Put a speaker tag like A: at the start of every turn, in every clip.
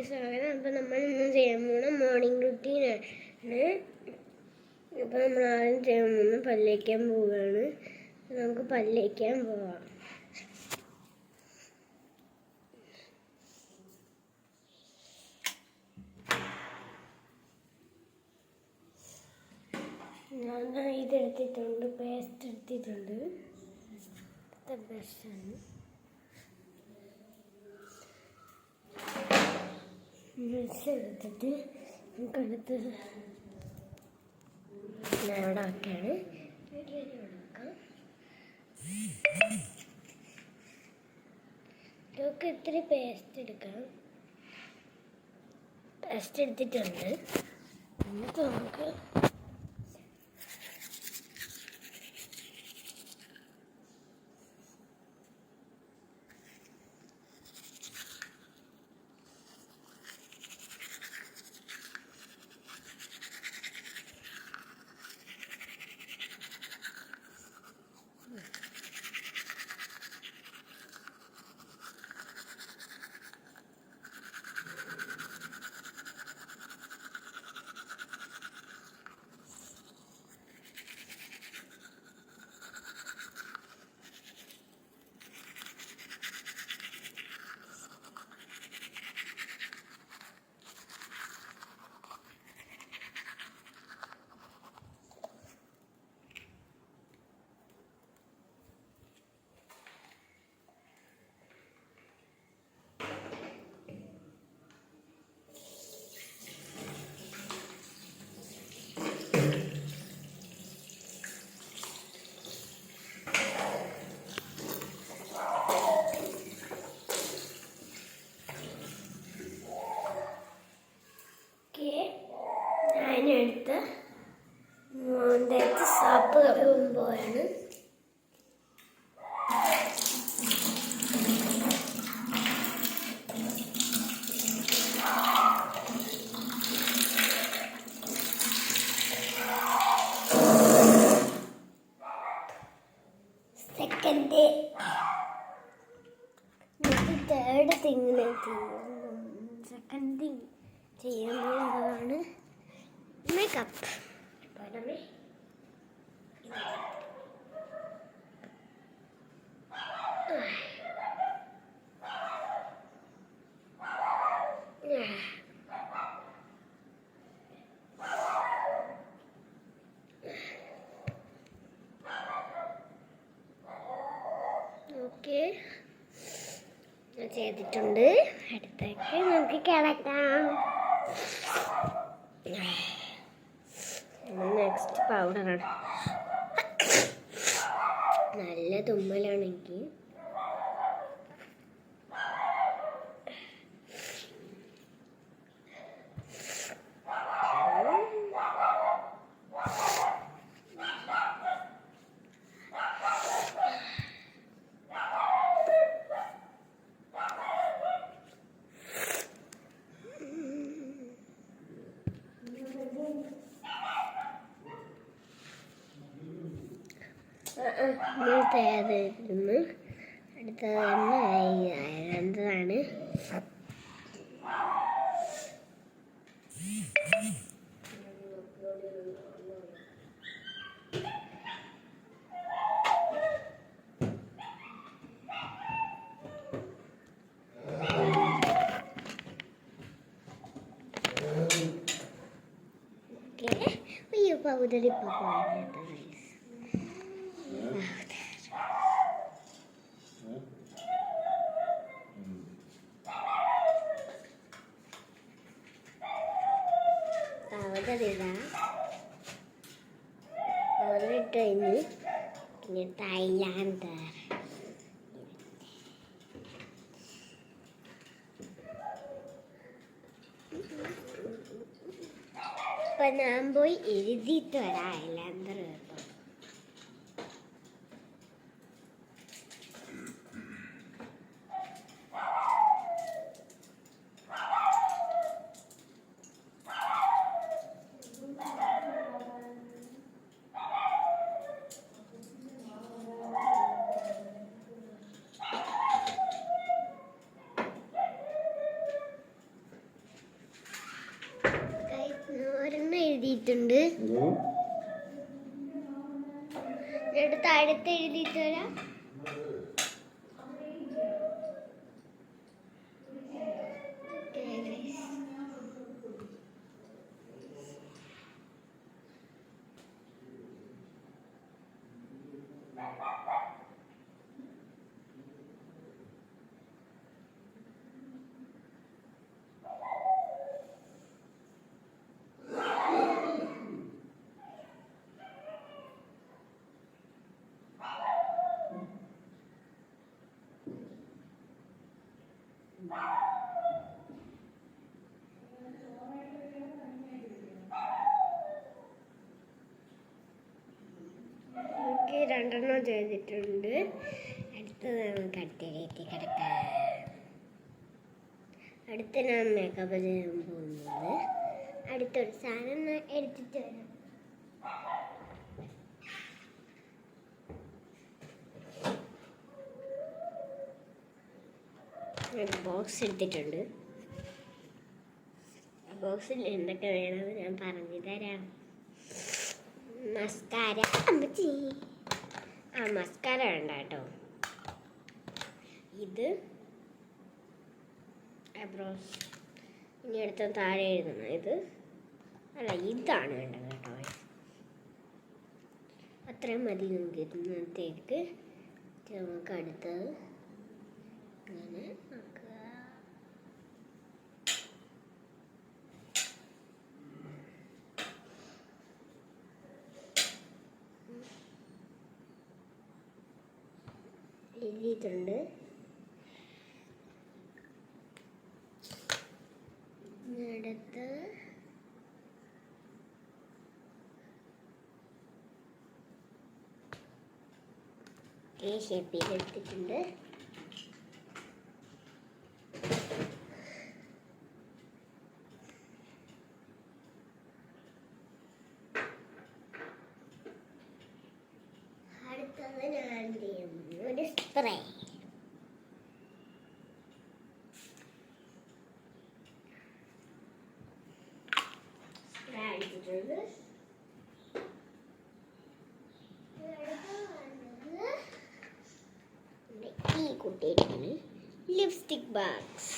A: വീഡിയോയിലേക്ക് സ്വാഗതം. അപ്പോൾ നമ്മൾ ഇന്ന് ചെയ്യാൻ പോകുന്ന മോർണിംഗ് റുട്ടീനാണ്. അപ്പോൾ നമ്മൾ ആദ്യം ചെയ്യാൻ പോകുന്ന പല്ലേക്കാൻ പോവുകയാണ്. നമുക്ക് പല്ലേക്കാൻ പോവാം. ഞാൻ ഇതെടുത്തിട്ടുണ്ട്, പേസ്റ്റ് എടുത്തിട്ടുണ്ട്. ബ്രഷാണ്. ബ്രഷ് എടുത്തിട്ട് നമുക്കടുത്ത് ഇവിടെ വയ്ക്കാണ്. നമുക്ക് ഇത്തിരി പേസ്റ്റ് എടുക്കാം. പേസ്റ്റ് എടുത്തിട്ടുണ്ട്. എന്നിട്ട് നമുക്ക് അതിനടുത്ത് സാപ്പ് കഴുകുമ്പോഴാണ് സെക്കൻഡ് തേർഡ് തിങ്ങിന് സെക്കൻഡ് തിങ് ചെയ്യുന്നതാണ് മേക്കപ്പ്. ഓക്കെ, ചെയ്തിട്ടുണ്ട്. അടുത്തേക്ക് നമുക്ക് കിടക്കാം. നെക്സ്റ്റ് പൗഡറാണ്. നല്ല തുമ്മലാണെങ്കിൽ തയ്യാറായിരുന്നു. അടുത്തത് എന്താണ് പൗഡർ ഇപ്പോൾ പൗഡറിട്ട് കഴിഞ്ഞ് പിന്നെ തായ്ലാൻഡ് ഇപ്പം ഞാൻ പോയി എഴുതിയിട്ട് വരാം. ഐലാൻഡർ കേട്ടോ. എഴുതിയിട്ടുണ്ട്. അടുത്ത് എഴുതിയിട്ട് വരാം. രണ്ടെണ്ണം ചെയ്തിട്ടുണ്ട്. അടുത്തത് നമുക്ക് അടുത്തേക്ക് കിടക്കാം. അടുത്ത ഞാൻ മേക്കപ്പ് ചെയ്യാൻ പോകുന്നത് അടുത്തൊരു സാധനം എടുത്തിട്ട് വരാം. ബോക്സ് എടുത്തിട്ടുണ്ട്. ബോക്സിൽ എന്തൊക്കെ വേണമെന്ന് ഞാൻ പറഞ്ഞു തരാം. മസ്കാര, മസ്കാര വേണ്ട കേട്ടോ. ഇത് ഐബ്രോസ്. ഇനി അടുത്ത താഴെ എഴുതണം. ഇത് അല്ല, ഇതാണ് വേണ്ടത് കേട്ടോ. അത്രയും മതി. നമുക്ക് ഇന്നത്തേക്ക് നമുക്ക് അടുത്തത് ഇങ്ങനെ നോക്കുക. എഴുതിയിട്ടുണ്ട്. അടുത്ത് ഈ ഷേപ്പിൽ എടുത്തിട്ടുണ്ട്. അടുത്തത് ഞാൻ ചെയ്യുന്നു ഒരു സ്പ്രേ. അടിച്ചിട്ടുണ്ട്. ഈ കുട്ടിയാണ് ലിപ്സ്റ്റിക് ബോക്സ്.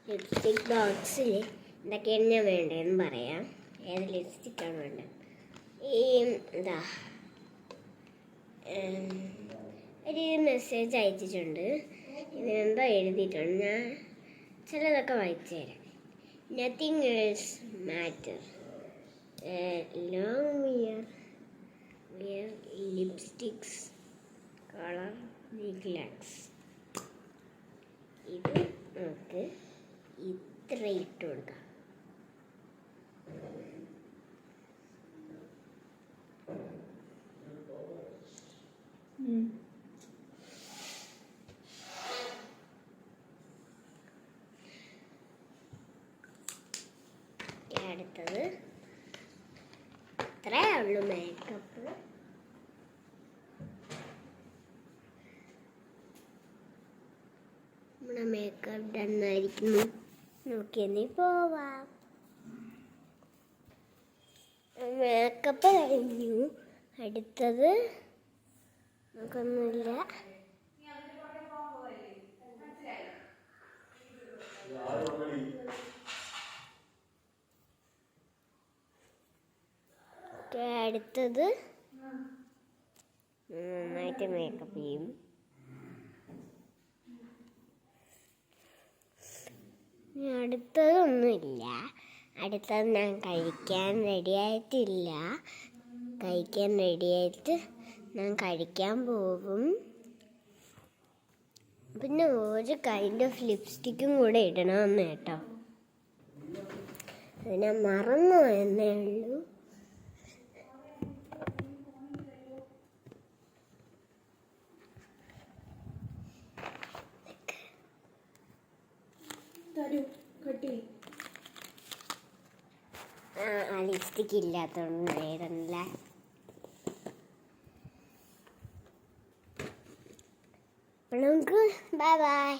A: ലിപ്സ്റ്റിക് ബോക്സിൽ എന്തൊക്കെയാണ് ഞാൻ വേണ്ടതെന്ന് പറയാം. ഏത് ലിപ്സ്റ്റിക്കാണ് വേണ്ടത്? ഈ എന്താ ഒരു മെസ്സേജ് അയച്ചിട്ടുണ്ട്. ഇതിനെന്തോ എഴുതിയിട്ടുണ്ട്. ഞാൻ ചിലതൊക്കെ വായിച്ചു തരാം. Nothing else matter long wear lipsticks colour relax. ഇത് നമുക്ക് ഇത്ര ഇട്ട് കൊടുക്കാം. അടുത്തത് ഇത്രേ ഉള്ളൂ മേക്കപ്പ്. നമ്മുടെ മേക്കപ്പ് ഡണ്ണായിരിക്കുന്നു. നോക്കിയെന്നീ പോവാം. മേക്കപ്പ് കഴിഞ്ഞു. അടുത്തത് നമുക്കൊന്നുമില്ല. അടുത്തത് നന്നായിട്ട് മേക്കപ്പ് ചെയ്യും. അടുത്തതൊന്നുമില്ല. അടുത്തത് ഞാൻ കഴിക്കാൻ റെഡിയായിട്ടില്ല. കഴിക്കാൻ റെഡിയായിട്ട് ഞാൻ കഴിക്കാൻ പോകും. പിന്നെ ഒരു കൈൻഡ് ഓഫ് ലിപ്സ്റ്റിക്കും കൂടെ ഇടണമെന്ന് കേട്ടോ. അത് ഞാൻ മറന്നു എന്നേ ഉള്ളൂ. ലിപ്സ്റ്റിക്ക് ഇല്ലാത്തതുകൊണ്ട് ഇടുന്നില്ല. നമുക്ക് ബൈ ബൈ.